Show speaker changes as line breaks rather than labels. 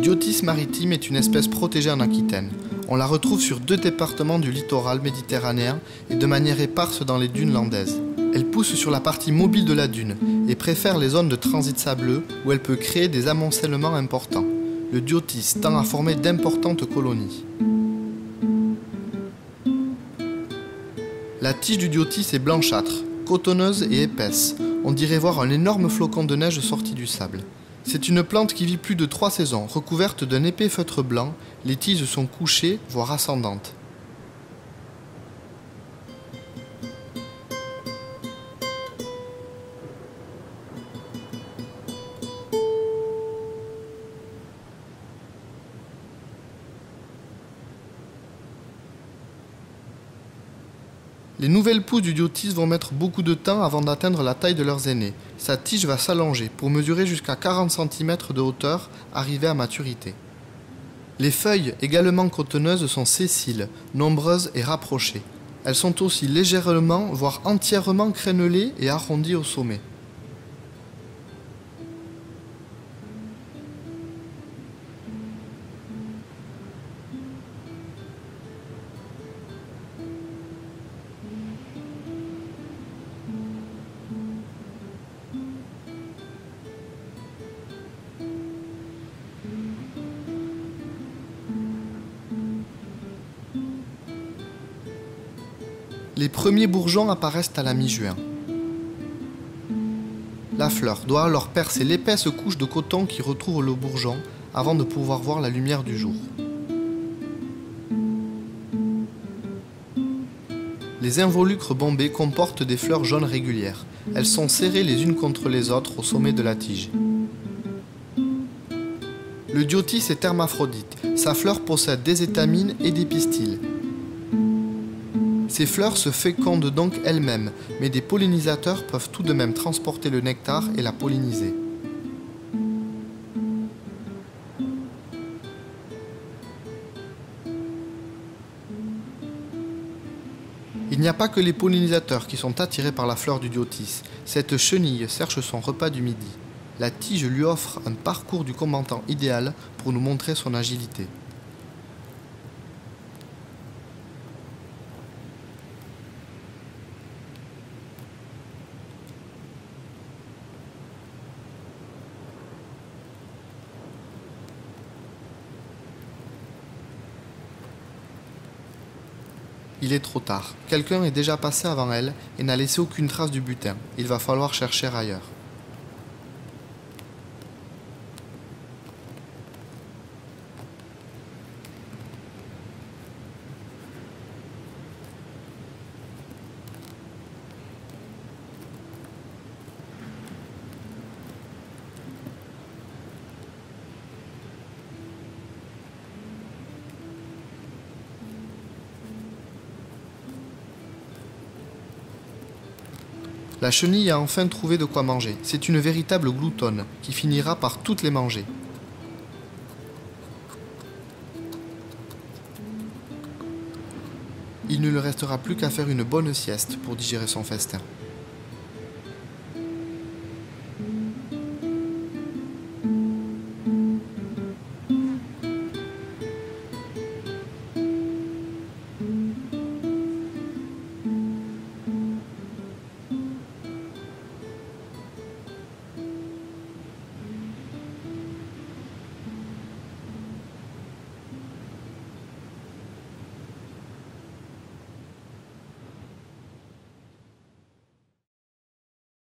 Diotis maritime est une espèce protégée en Aquitaine. On la retrouve sur 2 départements du littoral méditerranéen et de manière éparse dans les dunes landaises. Elle pousse sur la partie mobile de la dune et préfère les zones de transit sableux où elle peut créer des amoncellements importants. Le Diotis tend à former d'importantes colonies. La tige du Diotis est blanchâtre, cotonneuse et épaisse. On dirait voir un énorme flocon de neige sorti du sable. C'est une plante qui vit plus de 3 saisons, recouverte d'un épais feutre blanc. Les tiges sont couchées, voire ascendantes. Les nouvelles pousses du Diotis vont mettre beaucoup de temps avant d'atteindre la taille de leurs aînés. Sa tige va s'allonger pour mesurer jusqu'à 40 cm de hauteur, arrivée à maturité. Les feuilles, également cotonneuses, sont sessiles, nombreuses et rapprochées. Elles sont aussi légèrement, voire entièrement crénelées et arrondies au sommet. Les premiers bourgeons apparaissent à la mi-juin. La fleur doit alors percer l'épaisse couche de coton qui recouvre le bourgeon avant de pouvoir voir la lumière du jour. Les involucres bombés comportent des fleurs jaunes régulières. Elles sont serrées les unes contre les autres au sommet de la tige. Le Diotis est hermaphrodite. Sa fleur possède des étamines et des pistils. Ces fleurs se fécondent donc elles-mêmes, mais des pollinisateurs peuvent tout de même transporter le nectar et la polliniser. Il n'y a pas que les pollinisateurs qui sont attirés par la fleur du Diotis. Cette chenille cherche son repas du midi. La tige lui offre un parcours du combattant idéal pour nous montrer son agilité. Il est trop tard. Quelqu'un est déjà passé avant elle et n'a laissé aucune trace du butin. Il va falloir chercher ailleurs. La chenille a enfin trouvé de quoi manger. C'est une véritable gloutonne qui finira par toutes les manger. Il ne lui restera plus qu'à faire une bonne sieste pour digérer son festin.